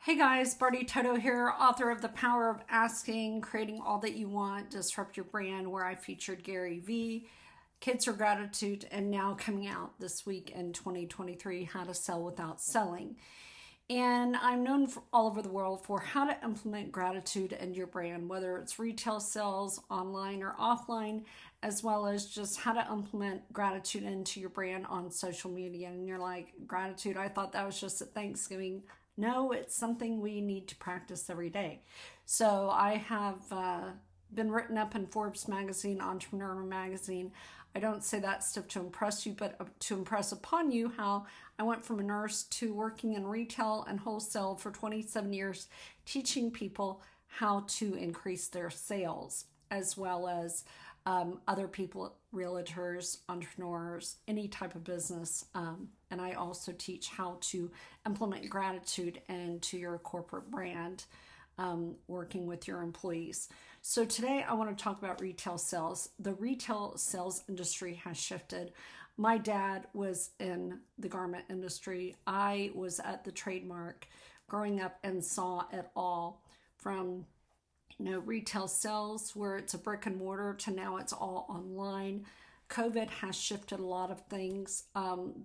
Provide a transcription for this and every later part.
Hey guys, Bardi Toto here, author of The Power of Asking, Creating All That You Want, Disrupt Your Brand, where I featured Gary Vee, Kids Are Gratitude, and now coming out this week in 2023, How to Sell Without Selling. And I'm known all over the world for how to implement gratitude in your brand, whether it's retail sales, online or offline, as well as just how to implement gratitude into your brand on social media. And you're like, gratitude, I thought that was just at Thanksgiving. No, it's something we need to practice every day. So I have been written up in Forbes magazine, Entrepreneur magazine. I don't say that stuff to impress you, but to impress upon you how I went from a nurse to working in retail and wholesale for 27 years, teaching people how to increase their sales, as well as other people, realtors, entrepreneurs, any type of business. And I also teach how to implement gratitude into your corporate brand, working with your employees. So today I want to talk about retail sales. The retail sales industry has shifted. My dad was in the garment industry. I was at the trademark growing up and saw it all from retail sales where it's a brick and mortar to now it's all online. COVID has shifted a lot of things.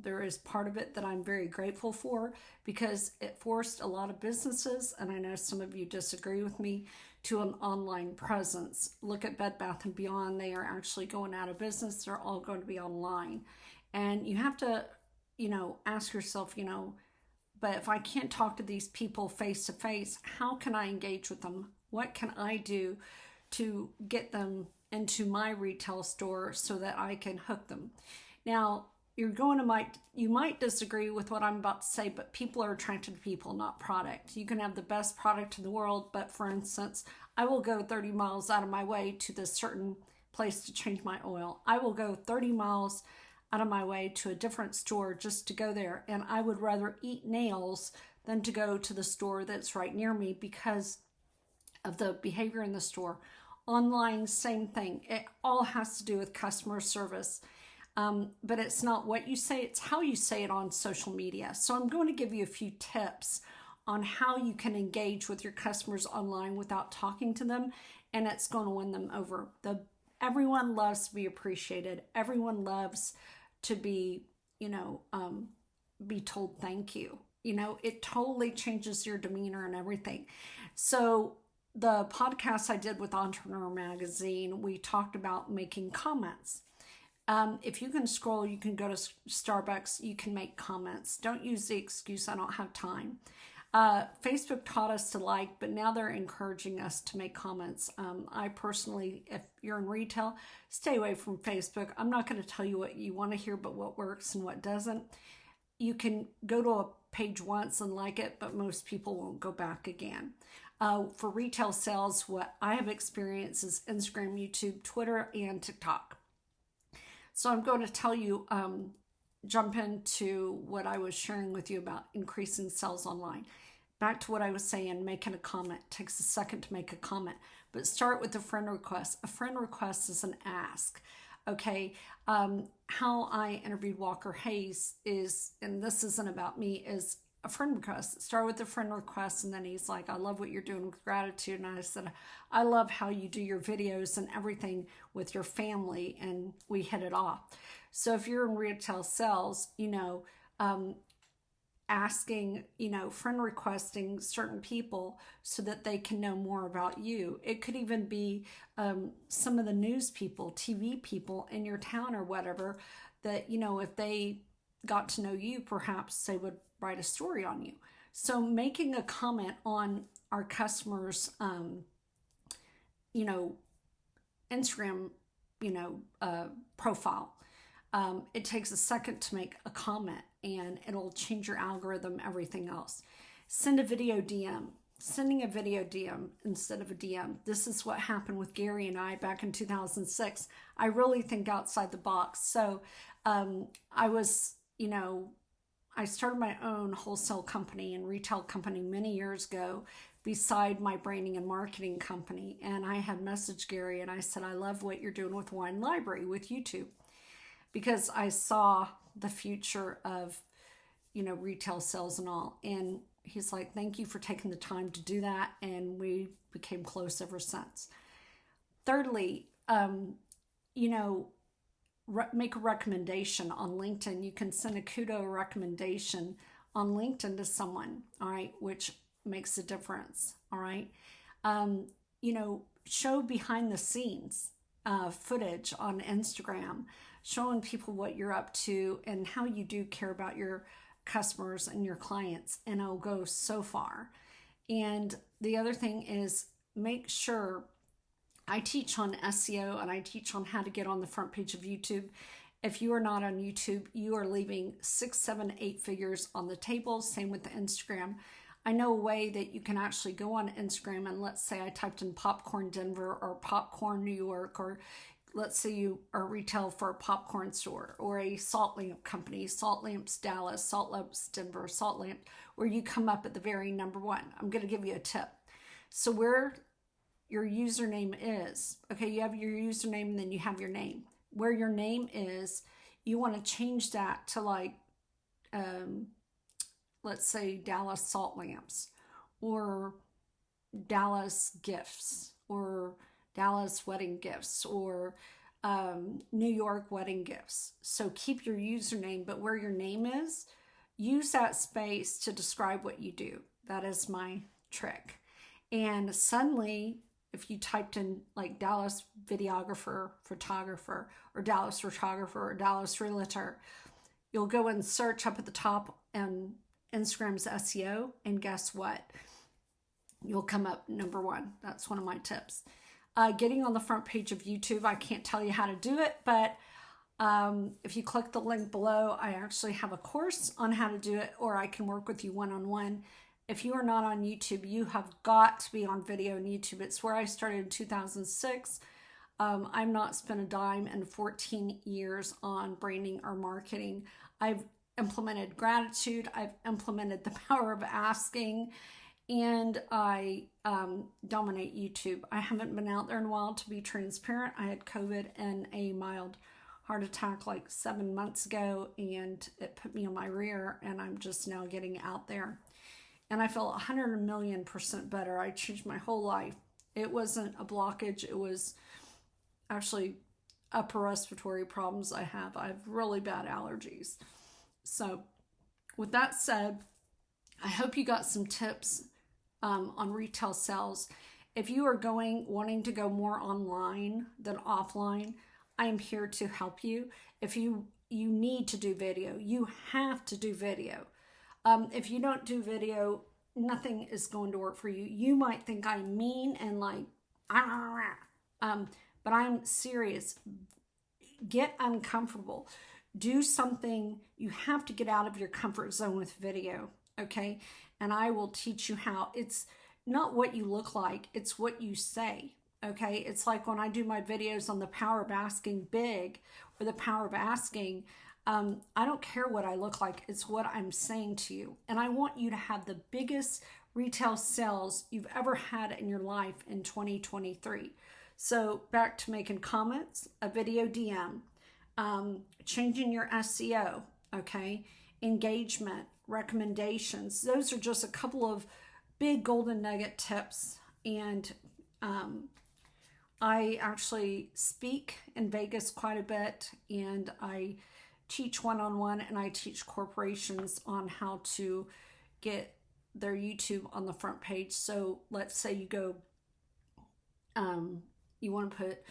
There is part of it that I'm very grateful for because it forced a lot of businesses, and I know some of you disagree with me, to an online presence. Look at Bed Bath & Beyond. They are actually going out of business. They're all going to be online. And you have to, ask yourself, but if I can't talk to these people face to face, how can I engage with them? What can I do to get them into my retail store so that I can hook them? Now, you might disagree with what I'm about to say, but people are attracted to people, not product. You can have the best product in the world, but for instance, I will go 30 miles out of my way to this certain place to change my oil. I will go 30 miles out of my way to a different store just to go there. And I would rather eat nails than to go to the store that's right near me because of the behavior in the store. Online, same thing. It all has to do with customer service. But it's not what you say, it's how you say it on social media. So I'm going to give you a few tips on how you can engage with your customers online without talking to them, and it's going to win them over. Everyone loves to be appreciated. Everyone loves to be, be told thank you. It totally changes your demeanor and everything. So the podcast I did with Entrepreneur Magazine, we talked about making comments. If you can scroll, you can go to Starbucks, you can make comments. Don't use the excuse, I don't have time. Facebook taught us to like, but now they're encouraging us to make comments. I personally, if you're in retail, stay away from Facebook. I'm not going to tell you what you want to hear, but what works and what doesn't. You can go to a page once and like it, but most people won't go back again. For retail sales, what I have experienced is Instagram, YouTube, Twitter, and TikTok. So I'm going to tell you, jump into what I was sharing with you about increasing sales online. Back to what I was saying, making a comment. It takes a second to make a comment, but start with a friend request. A friend request is an ask. Okay, how I interviewed Walker Hayes is, and this isn't about me, is a friend request. Start with a friend request, and then he's like, I love what you're doing with gratitude. And I said, I love how you do your videos and everything with your family, and we hit it off. So if you're in retail sales, asking, friend requesting certain people so that they can know more about you. It could even be some of the news people, TV people in your town or whatever, that, if they got to know you, perhaps they would write a story on you. So making a comment on our customers, Instagram, profile. It takes a second to make a comment and it'll change your algorithm, everything else. Send a video DM. Sending a video DM instead of a DM. This is what happened with Gary and I back in 2006. I really think outside the box. So I started my own wholesale company and retail company many years ago beside my branding and marketing company. And I had messaged Gary and I said, I love what you're doing with Wine Library, with YouTube, because I saw the future of, retail sales and all. And he's like, thank you for taking the time to do that. And we became close ever since. Thirdly, make a recommendation on LinkedIn. You can send a kudo recommendation on LinkedIn to someone, all right, which makes a difference, all right. Show behind the scenes footage on Instagram, showing people what you're up to and how you do care about your customers and your clients, and it'll go so far. And the other thing is, make sure, I teach on SEO and I teach on how to get on the front page of YouTube. If you are not on YouTube, you are leaving 6, 7, 8 figures on the table. Same with the Instagram. I know a way that you can actually go on Instagram, and let's say I typed in popcorn Denver or popcorn New York, or let's say you are retail for a popcorn store or a salt lamp company, Salt Lamps Dallas, Salt Lamps Denver, Salt Lamp, where you come up at the very number 1. I'm going to give you a tip. So where your username is, okay, you have your username and then you have your name. Where your name is, you want to change that to like, let's say Dallas Salt Lamps, or Dallas Gifts, or Dallas Wedding Gifts, or New York Wedding Gifts. So keep your username, but where your name is, use that space to describe what you do. That is my trick. And suddenly, if you typed in like Dallas videographer, photographer, or Dallas photographer, or Dallas realtor, you'll go and search up at the top and Instagram's SEO, and guess what? You'll come up number 1. That's one of my tips. Getting on the front page of YouTube, I can't tell you how to do it, but if you click the link below, I actually have a course on how to do it, or I can work with you one-on-one. If you are not on YouTube, you have got to be on video on YouTube. It's where I started in 2006. I've not spent a dime in 14 years on branding or marketing. I've implemented gratitude. I've implemented the power of asking, and I dominate YouTube. I haven't been out there in a while, to be transparent. I had COVID and a mild heart attack like 7 months ago, and it put me on my rear, and I'm just now getting out there. And I feel 100,000,000% better. I changed my whole life. It wasn't a blockage. It was actually upper respiratory problems I have. I have really bad allergies. So with that said, I hope you got some tips on retail sales. If you are wanting to go more online than offline, I am here to help you. If you need to do video, you have to do video. If you don't do video, nothing is going to work for you. You might think I'm mean and like, but I'm serious. Get uncomfortable. Do something. You have to get out of your comfort zone with video, okay? And I will teach you how. It's not what you look like, it's what you say, okay? It's like when I do my videos on the power of asking big, or the power of asking, I don't care what I look like, it's what I'm saying to you. And I want you to have the biggest retail sales you've ever had in your life in 2023. So back to making comments, a video DM, changing your SEO, okay, engagement, recommendations. Those are just a couple of big golden nugget tips. And I actually speak in Vegas quite a bit, and I teach one-on-one, and I teach corporations on how to get their YouTube on the front page. So let's say you go, you want to put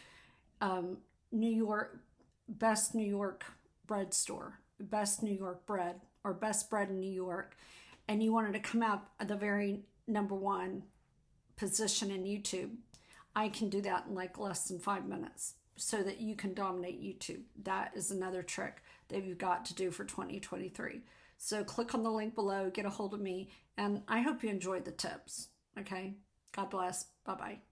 New York, best New York bread store, best New York bread, or best bread in New York, and you wanted to come up at the very number 1 position in YouTube. I can do that in like less than 5 minutes so that you can dominate YouTube. That is another trick that you've got to do for 2023. So click on the link below, get a hold of me, and I hope you enjoyed the tips. Okay? God bless. Bye-bye.